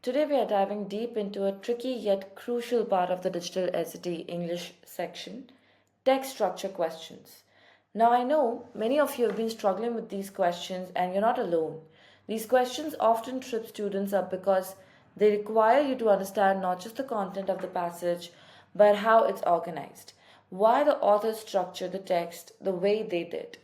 Today we are diving deep into a tricky yet crucial part of the digital SAT English section, text structure questions. Now I know many of you have been struggling with these questions and you're not alone. These questions often trip students up because they require you to understand not just the content of the passage but how it's organized, why the author structured the text the way they did.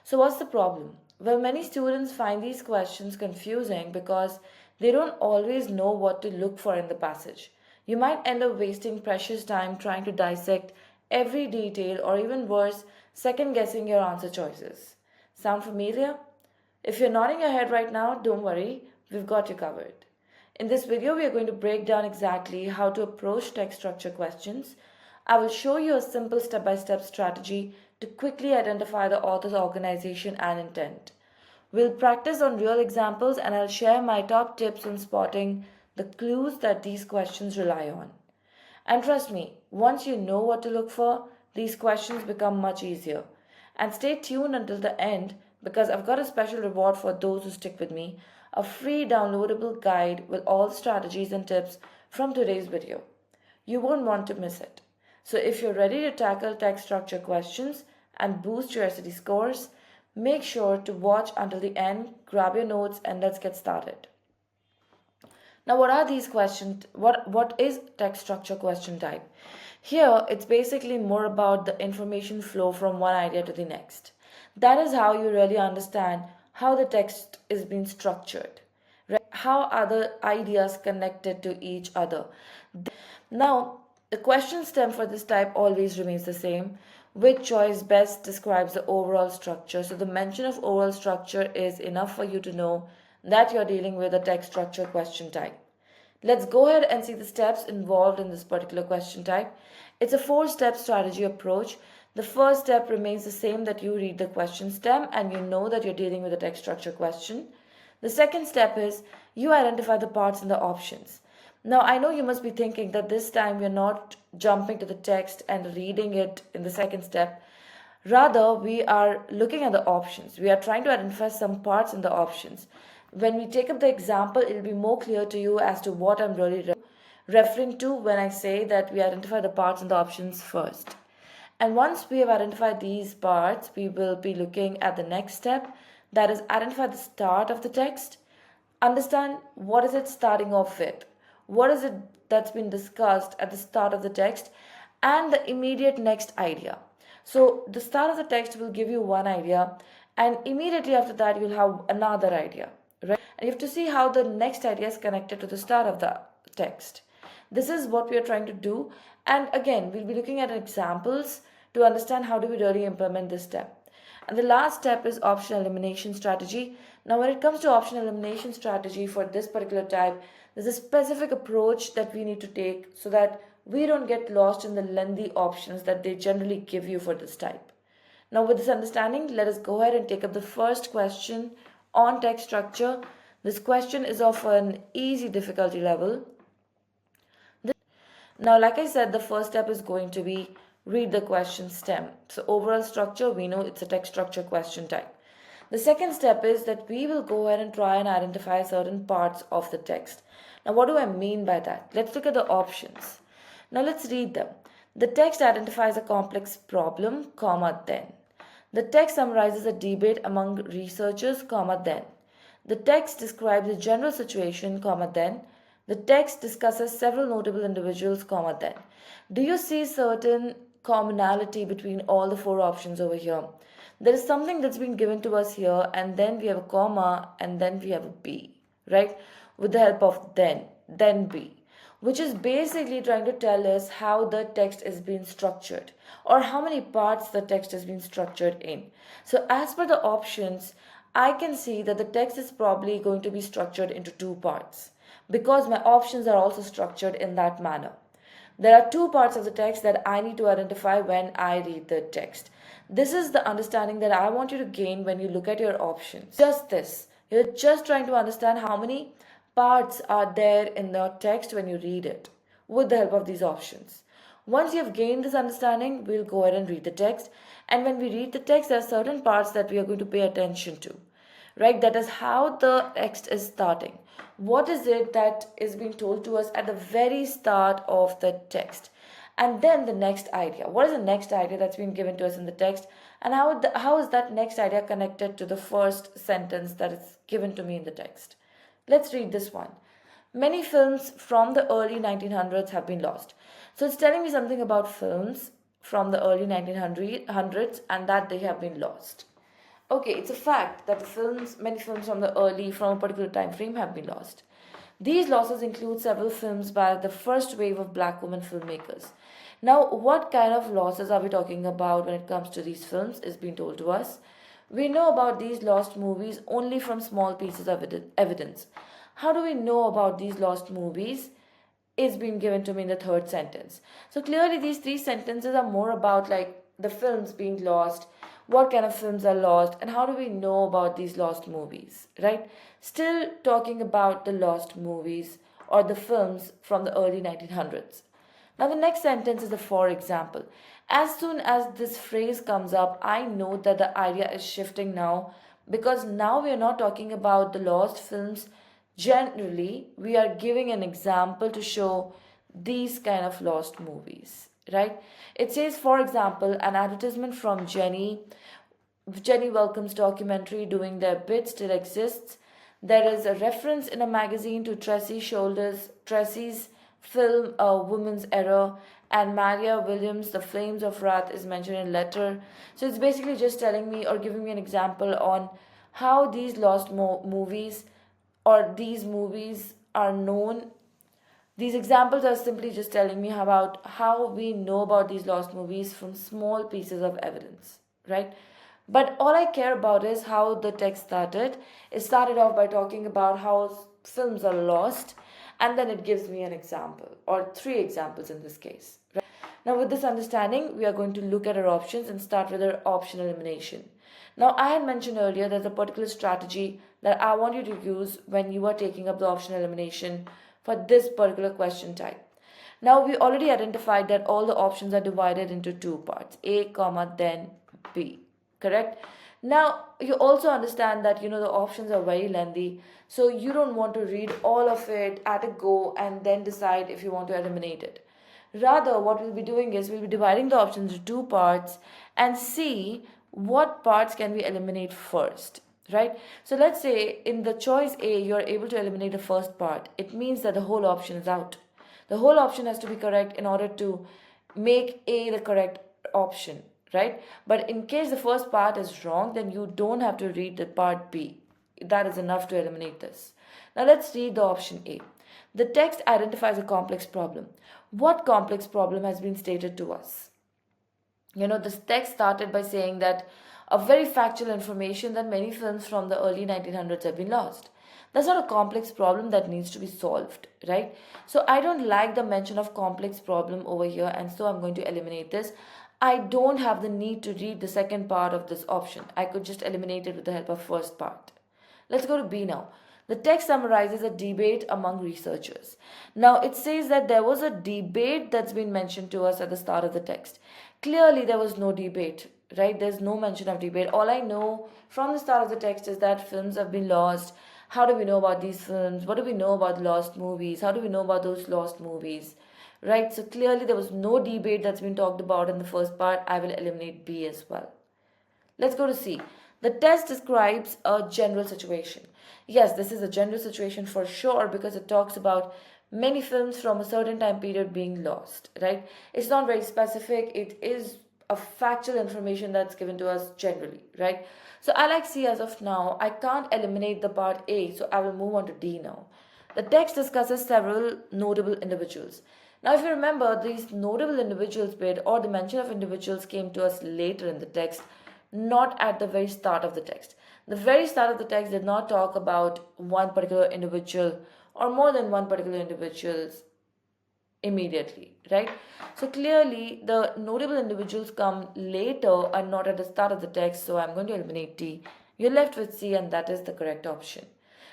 So, what's the problem? Well, many students find these questions confusing because they don't always know what to look for in the passage. You might end up wasting precious time trying to dissect every detail, or even worse, second guessing your answer choices. Sound familiar? If you're nodding your head right now, don't worry, we've got you covered. In this video, we are going to break down exactly how to approach text structure questions. I will show you a simple step-by-step strategy to quickly identify the author's organization and intent. We'll practice on real examples and I'll share my top tips on spotting the clues that these questions rely on. And trust me, once you know what to look for, these questions become much easier. And stay tuned until the end because I've got a special reward for those who stick with me, a free downloadable guide with all the strategies and tips from today's video. You won't want to miss it. So if you're ready to tackle text structure questions and boost your SAT scores, make sure to watch until the end, grab your notes and let's get started. Now what are these questions? What is text structure question type? Here it's basically more about the information flow from one idea to the next. That is how you really understand how the text is being structured. Right? How are the ideas connected to each other? Now, the question stem for this type always remains the same. Which choice best describes the overall structure? So the mention of overall structure is enough for you to know that you're dealing with a text structure question type. Let's go ahead and see the steps involved in this particular question type. It's a 4-step strategy approach. The first step remains the same, that you read the question stem and you know that you're dealing with a text structure question. The second step is you identify the parts and the options. Now, I know you must be thinking that this time we're not jumping to the text and reading it in the second step. Rather, we are looking at the options. We are trying to identify some parts in the options. When we take up the example, it will be more clear to you as to what I'm really referring to when I say that we identify the parts and the options first. And once we have identified these parts, we will be looking at the next step, that is identify the start of the text. Understand what is it starting off with. What is it that's been discussed at the start of the text and the immediate next idea. So the start of the text will give you one idea and immediately after that you'll have another idea, right? And you have to see how the next idea is connected to the start of the text. This is what we are trying to do, and again we'll be looking at examples to understand how do we really implement this step. And the last step is option elimination strategy. Now when it comes to option elimination strategy for this particular type, there's a specific approach that we need to take so that we don't get lost in the lengthy options that they generally give you for this type. Now with this understanding, let us go ahead and take up the first question on text structure. This question is of an easy difficulty level. Now, like I said, the first step is going to be read the question stem. So overall structure, we know it's a text structure question type. The second step is that we will go ahead and try and identify certain parts of the text. Now, what do I mean by that? Let's look at the options. Now, let's read them. The text identifies a complex problem, comma, then. The text summarizes a debate among researchers, comma, then. The text describes a general situation, comma, then. The text discusses several notable individuals, comma, then. Do you see certain commonality between all the 4 options over here? There is something that's been given to us here, and then we have a comma, and then we have a B, right? With the help of then B, which is basically trying to tell us how the text is being structured or how many parts the text has been structured in. So as per the options, I can see that the text is probably going to be structured into 2 parts because my options are also structured in that manner. There are 2 parts of the text that I need to identify when I read the text. This is the understanding that I want you to gain when you look at your options. Just this. You're just trying to understand how many parts are there in the text when you read it with the help of these options. Once you have gained this understanding, we'll go ahead and read the text. And when we read the text, there are certain parts that we are going to pay attention to, right? That is how the text is starting. What is it that is being told to us at the very start of the text? And then the next idea. What is the next idea that's been given to us in the text? And how is that next idea connected to the first sentence that is given to me in the text? Let's read this one. Many films from the early 1900s have been lost. So it's telling me something about films from the early 1900s and that they have been lost. Okay, it's a fact that many films from a particular time frame have been lost. These losses include several films by the first wave of black women filmmakers. Now, what kind of losses are we talking about when it comes to these films is being told to us. We know about these lost movies only from small pieces of evidence. How do we know about these lost movies? Is being given to me in the third sentence. So clearly, these three sentences are more about like the films being lost, what kind of films are lost, and how do we know about these lost movies, right? Still talking about the lost movies or the films from the early 1900s. Now, the next sentence is the for example. As soon as this phrase comes up, I know that the idea is shifting now because now we are not talking about the lost films generally. We are giving an example to show these kind of lost movies, right? It says, for example, an advertisement from Jenny Welcome's documentary Doing Their Bit still exists. There is a reference in a magazine to Tracy's film A Woman's Error, and Maria Williams' The Flames of Wrath is mentioned in letter. So it's basically just telling me or giving me an example on how these lost movies or these movies are known. These examples are simply just telling me about how we know about these lost movies from small pieces of evidence, right? But all I care about is how the text started. It started off by talking about how films are lost, and then it gives me an example, or three examples in this case. Right? Now, with this understanding, we are going to look at our options and start with our option elimination. Now, I had mentioned earlier there's a particular strategy that I want you to use when you are taking up the option elimination for this particular question type. Now, we already identified that all the options are divided into two parts, A, comma, then B, correct? Now, you also understand that, the options are very lengthy, so you don't want to read all of it at a go and then decide if you want to eliminate it. Rather, what we'll be doing is we'll be dividing the options into two parts and see what parts can we eliminate first, right? So let's say in the choice A, you're able to eliminate the first part. It means that the whole option is out. The whole option has to be correct in order to make A the correct option, right? But in case the first part is wrong, then you don't have to read the part B. That is enough to eliminate this. Now let's read the option A. The text identifies a complex problem. What complex problem has been stated to us? This text started by saying that a very factual information that many films from the early 1900s have been lost. That's not a complex problem that needs to be solved, right? So I don't like the mention of complex problem over here, and so I'm going to eliminate this. I don't have the need to read the second part of this option. I could just eliminate it with the help of first part. Let's go to B now. The text summarizes a debate among researchers. Now, it says that there was a debate that's been mentioned to us at the start of the text. Clearly, there was no debate, right? There's no mention of debate. All I know from the start of the text is that films have been lost. How do we know about these films? What do we know about lost movies? How do we know about those lost movies? Right? So clearly, there was no debate that's been talked about in the first part. I will eliminate B as well. Let's go to C. The test describes a general situation. Yes, this is a general situation for sure because it talks about many films from a certain time period being lost, right? It's not very specific. It is a factual information that's given to us generally, right? So I like C as of now. I can't eliminate the part A, so I will move on to D now. The text discusses several notable individuals. Now, if you remember, these notable individuals bit or the mention of individuals came to us later in the text, not at the very start of the text. The very start of the text did not talk about one particular individual or more than one particular individuals immediately, right? So clearly the notable individuals come later and not at the start of the text, so I'm going to eliminate D. You're left with C, and that is the correct option.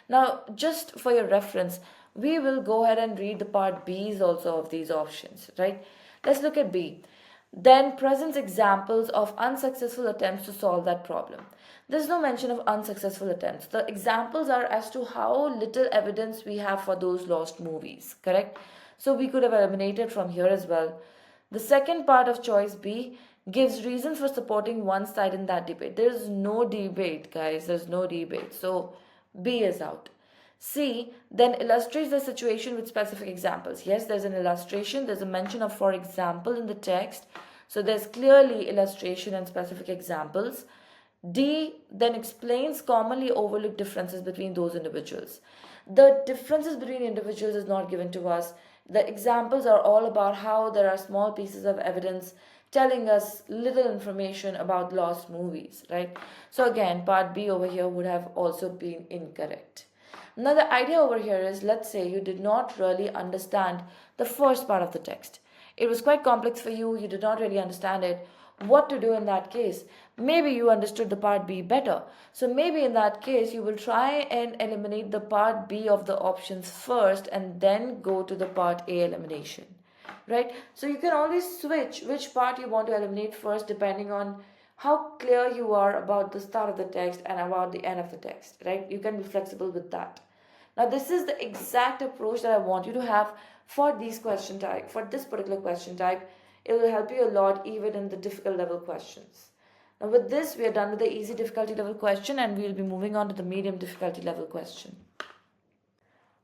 Now, just for your reference, we will go ahead and read the part B's also of these options, right? Let's look at B. Then presents examples of unsuccessful attempts to solve that problem. There's no mention of unsuccessful attempts. The examples are as to how little evidence we have for those lost movies, correct? So we could have eliminated from here as well. The second part of choice B gives reasons for supporting one side in that debate. There's no debate, guys. There's no debate. So B is out. C then illustrates the situation with specific examples. Yes, there's an illustration. There's a mention of for example in the text. So there's clearly illustration and specific examples. D then explains commonly overlooked differences between those individuals. The differences between individuals is not given to us. The examples are all about how there are small pieces of evidence telling us little information about lost movies, right? So again, part B over here would have also been incorrect. Now the idea over here is, let's say you did not really understand the first part of the text. It was quite complex for you, you did not really understand it. What to do in that case? Maybe you understood the part B better. So maybe in that case you will try and eliminate the part B of the options first and then go to the part A elimination. Right? So you can always switch which part you want to eliminate first depending on how clear you are about the start of the text and about the end of the text, right? You can be flexible with that. Now this is the exact approach that I want you to have for these question type, for this particular question type. It will help you a lot even in the difficult level questions. Now with this, we are done with the easy difficulty level question and we will be moving on to the medium difficulty level question.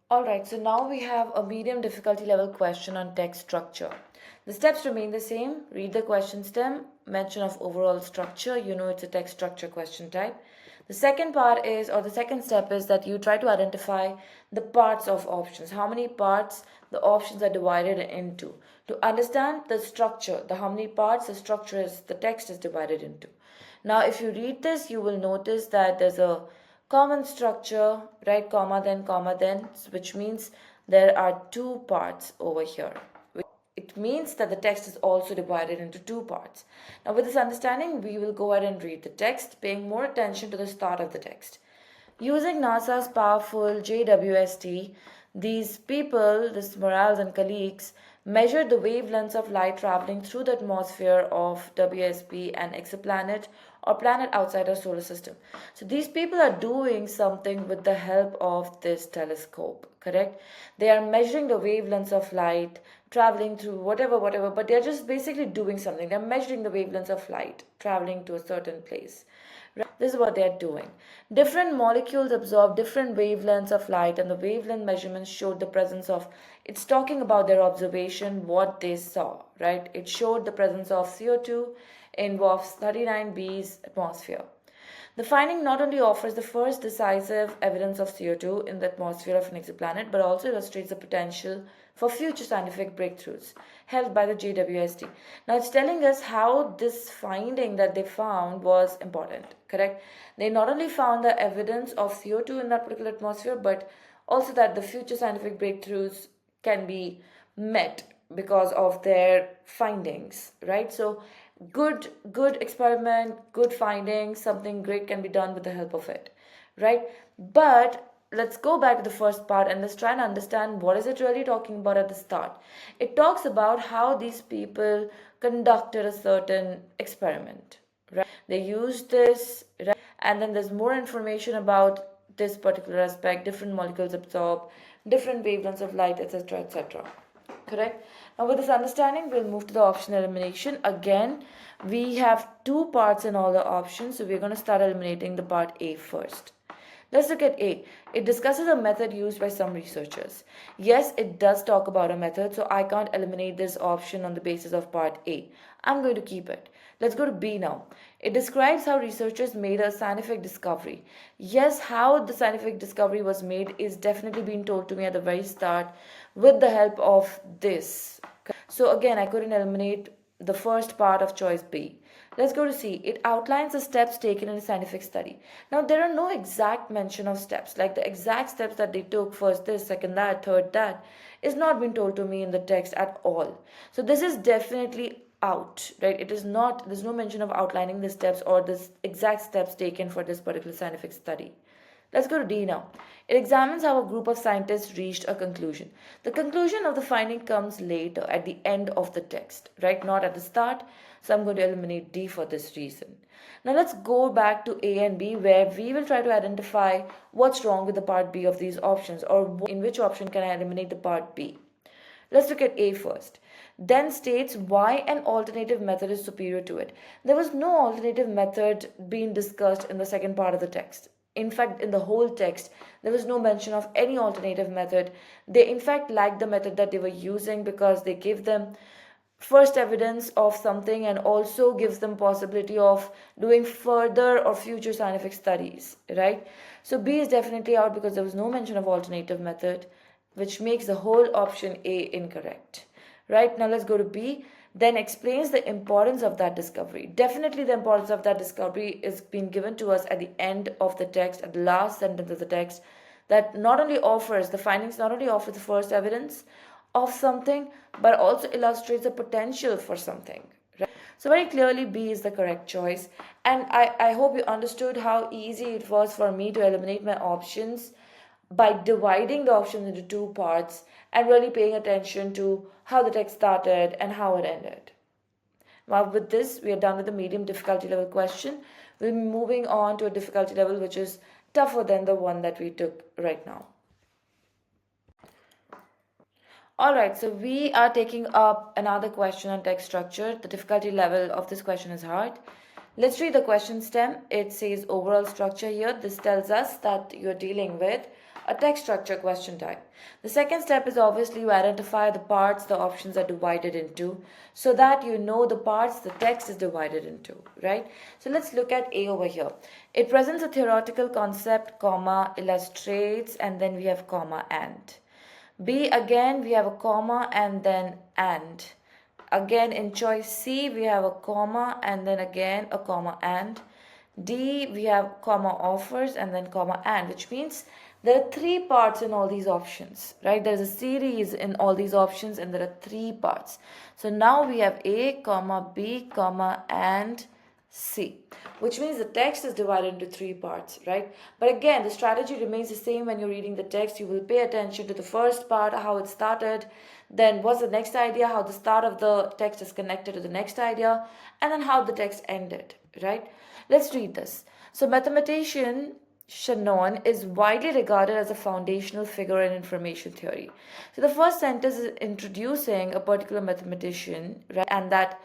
Alright, so now we have a medium difficulty level question on text structure. The steps remain the same. Read the question stem, mention of overall structure. You know it's a text structure question type. The second part is, or the second step is that you try to identify the parts of options. How many parts the options are divided into. To understand the structure, the how many parts the structure is, the text is divided into. Now if you read this, you will notice that there's a common structure, right? Comma then, which means there are two parts over here. It means that the text is also divided into two parts. Now with this understanding, we will go ahead and read the text, paying more attention to the start of the text. Using NASA's powerful JWST, these people, this Morales and colleagues, measured the wavelengths of light traveling through the atmosphere of WSP, an exoplanet or planet outside our solar system. So these people are doing something with the help of this telescope, correct? They are measuring the wavelengths of light traveling through whatever, but they're just basically doing something. They're measuring the wavelengths of light traveling to a certain place. This is what they're doing. Different molecules absorb different wavelengths of light, and the wavelength measurements showed the presence of, it's talking about their observation, what they saw, right? It showed the presence of CO2 in WAF's 39b's atmosphere. The finding not only offers the first decisive evidence of CO2 in the atmosphere of an exoplanet, but also illustrates the potential for future scientific breakthroughs held by the JWST. Now it's telling us how this finding that they found was important, correct? They not only found the evidence of CO2 in that particular atmosphere, but also that the future scientific breakthroughs can be met because of their findings, right? So good experiment, good findings, something great can be done with the help of it, right? But let's go back to the first part and let's try and understand what is it really talking about at the start. It talks about how these people conducted a certain experiment, right? They used this, right? And then there's more information about this particular aspect, different molecules absorb, different wavelengths of light, etc., etc. Correct? Now with this understanding, we'll move to the option elimination. Again, we have two parts in all the options, so we're going to start eliminating the part A first. Let's look at A. It discusses a method used by some researchers. Yes, it does talk about a method, so I can't eliminate this option on the basis of part A. I'm going to keep it. Let's go to B now. It describes how researchers made a scientific discovery. Yes, how the scientific discovery was made is definitely being told to me at the very start with the help of this. So again, I couldn't eliminate the first part of choice B. Let's go to C. It outlines the steps taken in a scientific study. Now, there are no exact mention of steps, like the exact steps that they took, first this, second that, third that, is not being told to me in the text at all. So this is definitely out, right? It is not, there's no mention of outlining the steps or the exact steps taken for this particular scientific study. Let's go to D now. It examines how a group of scientists reached a conclusion. The conclusion of the finding comes later at the end of the text, right? Not at the start. So I'm going to eliminate D for this reason. Now let's go back to A and B, where we will try to identify what's wrong with the part B of these options, or in which option can I eliminate the part B. Let's look at A first. Then states why an alternative method is superior to it. There was no alternative method being discussed in the second part of the text. In fact, in the whole text, there was no mention of any alternative method. They, in fact, liked the method that they were using because they give them first evidence of something and also gives them possibility of doing further or future scientific studies, right? So B is definitely out because there was no mention of alternative method, which makes the whole option A incorrect. Right, now let's go to B. Then explains the importance of that discovery. Definitely the importance of that discovery is being given to us at the end of the text, at the last sentence of the text, that not only offers the findings, not only offer the first evidence of something, but also illustrates the potential for something. Right? So very clearly B is the correct choice. And I hope you understood how easy it was for me to eliminate my options by dividing the options into two parts and really paying attention to how the text started and how it ended. Now with this, we are done with the medium difficulty level question. We'll be moving on to a difficulty level which is tougher than the one that we took right now. Alright, so we are taking up another question on text structure. The difficulty level of this question is hard. Let's read the question stem. It says overall structure here. This tells us that you're dealing with a text structure question type. The second step is obviously you identify the parts the options are divided into so that you know the parts the text is divided into, right? So let's look at A over here. It presents a theoretical concept, comma, illustrates, and then we have comma and. B, again we have a comma and then and. Again in choice C we have a comma and then again a comma and. D, we have comma offers and then comma and, which means there are three parts in all these options, right? There is a series in all these options and there are three parts. So now we have A, comma, B, comma, and C, which means the text is divided into three parts, right? But again, the strategy remains the same when you're reading the text. You will pay attention to the first part, how it started, then what's the next idea, how the start of the text is connected to the next idea, and then how the text ended, right? Let's read this. So mathematician Shannon is widely regarded as a foundational figure in information theory. So the first sentence is introducing a particular mathematician, right, and that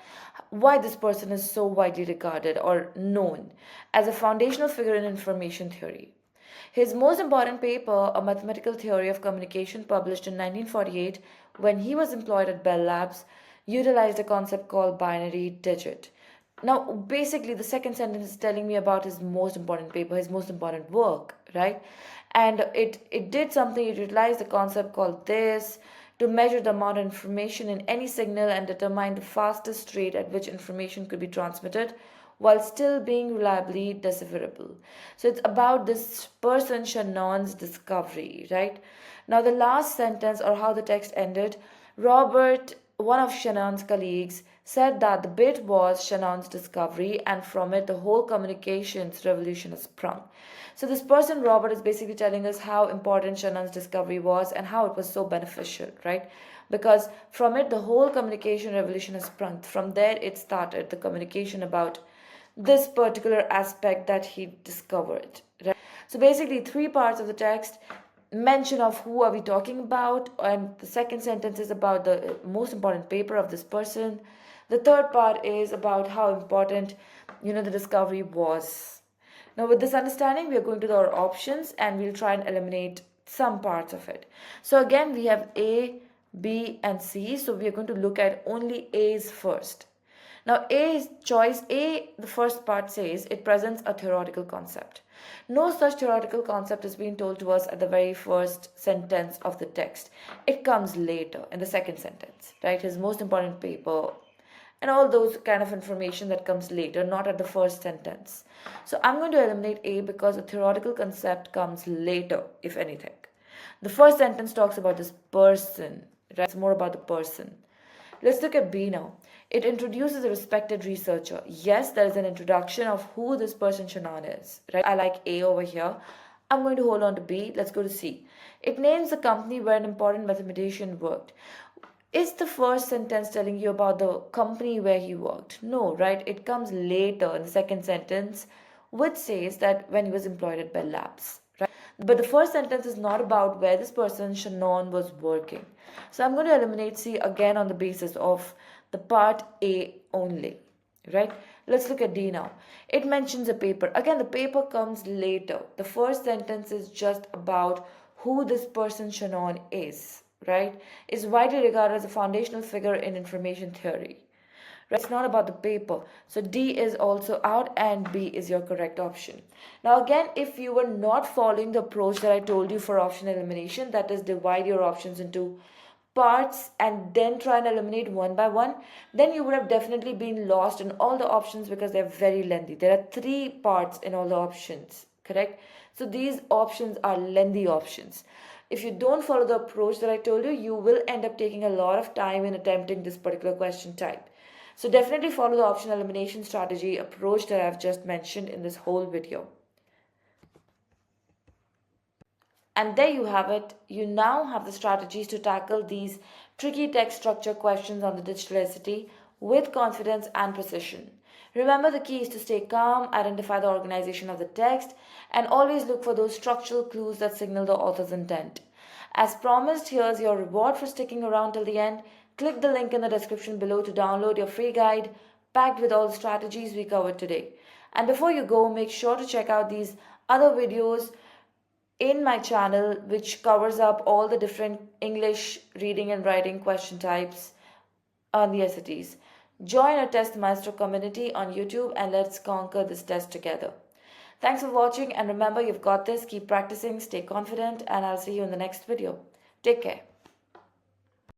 why this person is so widely regarded or known as a foundational figure in information theory. His most important paper, A Mathematical Theory of Communication, published in 1948 when he was employed at Bell Labs, utilized a concept called binary digit. Now, basically, the second sentence is telling me about his most important paper, his most important work, right? And it did something, it utilized the concept called this to measure the amount of information in any signal and determine the fastest rate at which information could be transmitted while still being reliably decipherable. So it's about this person, Shannon's discovery, right? Now, the last sentence or how the text ended, Robert, one of Shannon's colleagues, said that the bit was Shannon's discovery and from it the whole communications revolution has sprung. So this person, Robert, is basically telling us how important Shannon's discovery was and how it was so beneficial, right? Because from it the whole communication revolution has sprung. From there it started, the communication about this particular aspect that he discovered, right? So basically three parts of the text, mention of who are we talking about, and the second sentence is about the most important paper of this person. The third part is about how important the discovery was. Now with this understanding we are going to our options and we'll try and eliminate some parts of it. So again we have A, B and C, so we are going to look at only A's first. Now A's choice A, the first part says it presents a theoretical concept. No such theoretical concept is being told to us at the very first sentence of the text. It comes later in the second sentence, right? His most important paper and all those kind of information that comes later, not at the first sentence. So I'm going to eliminate A because the theoretical concept comes later, if anything. The first sentence talks about this person, right? It's more about the person. Let's look at B now. It introduces a respected researcher. Yes, there is an introduction of who this person Shannon is, right? I like A over here. I'm going to hold on to B. Let's go to C. It names the company where an important mathematician worked. Is the first sentence telling you about the company where he worked? No, right? It comes later in the second sentence, which says that when he was employed at Bell Labs, right? But the first sentence is not about where this person, Shannon, was working. So I'm going to eliminate C again on the basis of the part A only, right? Let's look at D now. It mentions a paper. Again, the paper comes later. The first sentence is just about who this person, Shannon, is, right? Is widely regarded as a foundational figure in information theory. Right? It's not about the paper. So D is also out and B is your correct option. Now again, if you were not following the approach that I told you for option elimination, that is divide your options into parts and then try and eliminate one by one, then you would have definitely been lost in all the options because they're very lengthy. There are 3 parts in all the options, correct? So these options are lengthy options. If you don't follow the approach that I told you, you will end up taking a lot of time in attempting this particular question type. So definitely follow the option elimination strategy approach that I've just mentioned in this whole video. And there you have it. You now have the strategies to tackle these tricky text structure questions on the digital SAT with confidence and precision. Remember, the key is to stay calm, identify the organization of the text, and always look for those structural clues that signal the author's intent. As promised, here's your reward for sticking around till the end. Click the link in the description below to download your free guide packed with all the strategies we covered today. And before you go, make sure to check out these other videos in my channel which covers up all the different English reading and writing question types on the SATs. Join our Test Maestro community on YouTube and let's conquer this test together. Thanks for watching and remember, you've got this. Keep practicing, stay confident, and I'll see you in the next video. Take care.